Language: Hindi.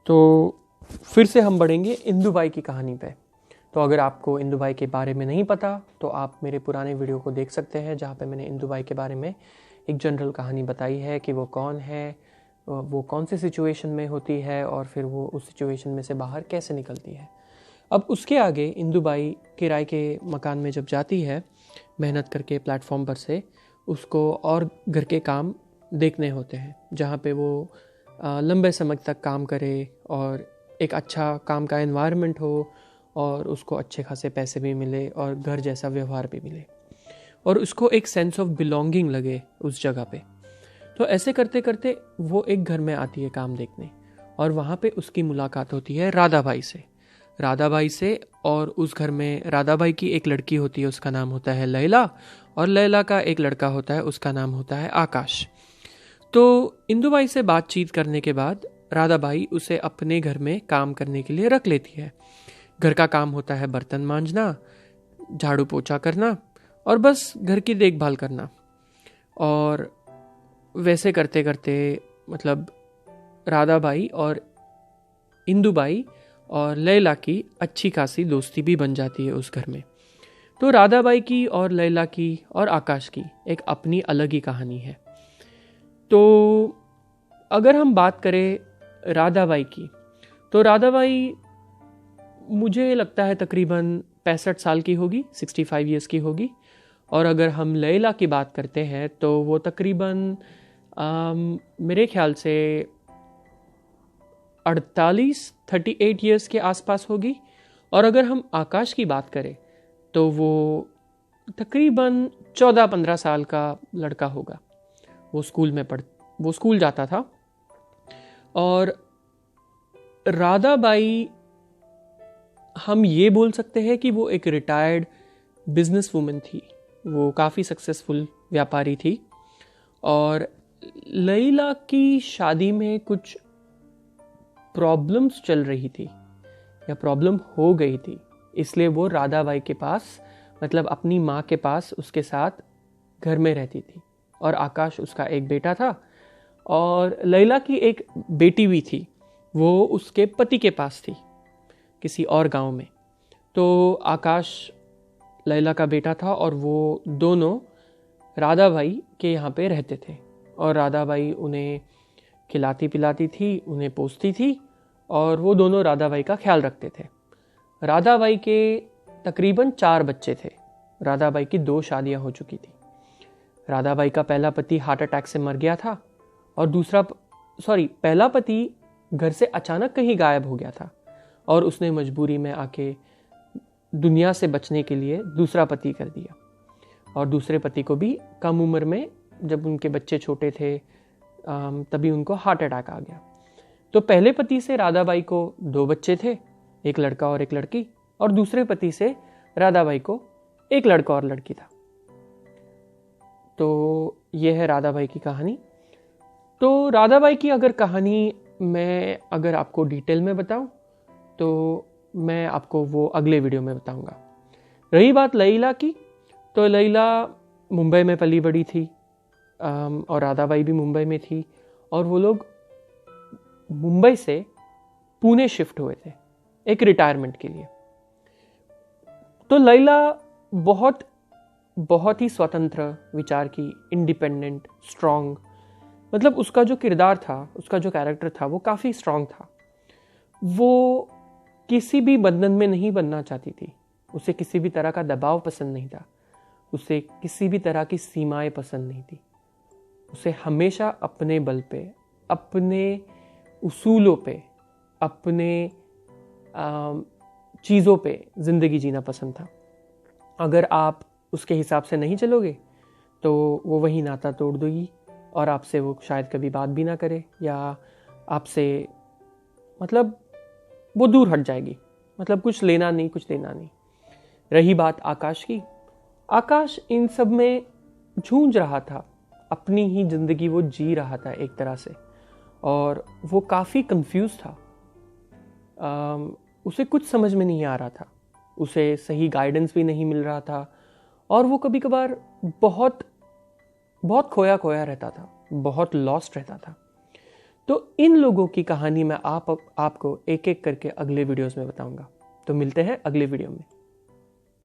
तो फिर से हम बढ़ेंगे इंदुबाई की कहानी पे। तो अगर आपको इंदुबाई के बारे में नहीं पता तो आप मेरे पुराने वीडियो को देख सकते हैं, जहाँ पे मैंने इंदुबाई के बारे में एक जनरल कहानी बताई है कि वो कौन है, वो कौन सी सिचुएशन में होती है और फिर वो उस सिचुएशन में से बाहर कैसे निकलती है। अब उसके आगे इंदुबाई किराए के मकान में जब जाती है मेहनत करके प्लेटफॉर्म पर से, उसको और घर के काम देखने होते हैं जहाँ पे वो लंबे समय तक काम करे और एक अच्छा काम का एनवायरनमेंट हो और उसको अच्छे खासे पैसे भी मिले और घर जैसा व्यवहार भी मिले और उसको एक सेंस ऑफ बिलोंगिंग लगे उस जगह पे। तो ऐसे करते करते वो एक घर में आती है काम देखने और वहाँ पे उसकी मुलाकात होती है राधाबाई से। और उस घर में राधाबाई की एक लड़की होती है, उसका नाम होता है लैला, और लैला का एक लड़का होता है, उसका नाम होता है आकाश। तो इंदुबाई से बातचीत करने के बाद राधाबाई उसे अपने घर में काम करने के लिए रख लेती है। घर का काम होता है बर्तन मांजना, झाड़ू पोछा करना और बस घर की देखभाल करना। और वैसे करते करते मतलब राधाबाई और इंदुबाई और लैला की अच्छी खासी दोस्ती भी बन जाती है उस घर में। तो राधाबाई की और लैला की और आकाश की एक अपनी अलग ही कहानी है। तो अगर हम बात करें राधाबाई की, तो राधाबाई मुझे लगता है तकरीबन 65 साल की होगी, 65 ईयर्स की होगी। और अगर हम लैला की बात करते हैं तो वो तकरीबन मेरे ख्याल से 38 ईयर्स के आसपास होगी। और अगर हम आकाश की बात करें तो वो तकरीबन 14-15 साल का लड़का होगा। वो स्कूल जाता था। और राधाबाई हम ये बोल सकते हैं कि वो एक रिटायर्ड बिजनेस वूमेन थी, वो काफ़ी सक्सेसफुल व्यापारी थी। और लैला की शादी में कुछ प्रॉब्लम्स चल रही थी या प्रॉब्लम हो गई थी, इसलिए वो राधाबाई के पास मतलब अपनी माँ के पास उसके साथ घर में रहती थी। और आकाश उसका एक बेटा था और लैला की एक बेटी भी थी, वो उसके पति के पास थी किसी और गांव में। तो आकाश लैला का बेटा था और वो दोनों राधाबाई के यहाँ पे रहते थे और राधाबाई उन्हें खिलाती पिलाती थी, उन्हें पोसती थी और वो दोनों राधाबाई का ख्याल रखते थे। राधाबाई के तकरीबन 4 बच्चे थे। राधाबाई की 2 शादियां हो चुकी थी। राधाबाई का पहला पति हार्ट अटैक से मर गया था और पहला पति घर से अचानक कहीं गायब हो गया था और उसने मजबूरी में आके दुनिया से बचने के लिए दूसरा पति कर दिया। और दूसरे पति को भी कम उम्र में, जब उनके बच्चे छोटे थे, तभी उनको हार्ट अटैक आ गया। तो पहले पति से राधाबाई को 2 बच्चे थे, एक लड़का और एक लड़की। और दूसरे पति से राधाबाई को एक लड़का और लड़की था। तो यह है राधाबाई की कहानी। तो राधाबाई की अगर कहानी मैं अगर आपको डिटेल में बताऊं तो मैं आपको वो अगले वीडियो में बताऊंगा। रही बात लैला की, तो लैला मुंबई में पली बड़ी थी और राधाबाई भी मुंबई में थी और वो लोग मुंबई से पुणे शिफ्ट हुए थे एक रिटायरमेंट के लिए। तो लैला बहुत ही स्वतंत्र विचार की, इंडिपेंडेंट, स्ट्रांग, मतलब उसका जो किरदार था, उसका जो कैरेक्टर था वो काफ़ी स्ट्रांग था। वो किसी भी बंधन में नहीं बनना चाहती थी, उसे किसी भी तरह का दबाव पसंद नहीं था, उसे किसी भी तरह की सीमाएं पसंद नहीं थी। उसे हमेशा अपने बल पे, अपने उसूलों पे, अपने चीज़ों पे ज़िंदगी जीना पसंद था। अगर आप उसके हिसाब से नहीं चलोगे तो वो वही नाता तोड़ देगी और आपसे वो शायद कभी बात भी ना करे या आपसे मतलब वो दूर हट जाएगी, मतलब कुछ लेना नहीं कुछ देना नहीं। रही बात आकाश की, आकाश इन सब में जूझ रहा था, अपनी ही जिंदगी वो जी रहा था एक तरह से और वो काफ़ी कंफ्यूज था। उसे कुछ समझ में नहीं आ रहा था, उसे सही गाइडेंस भी नहीं मिल रहा था और वो कभी कभार बहुत बहुत खोया खोया रहता था, बहुत लॉस्ट रहता था। तो इन लोगों की कहानी मैं आपको एक एक करके अगले वीडियोस में बताऊंगा। तो मिलते हैं अगले वीडियो में।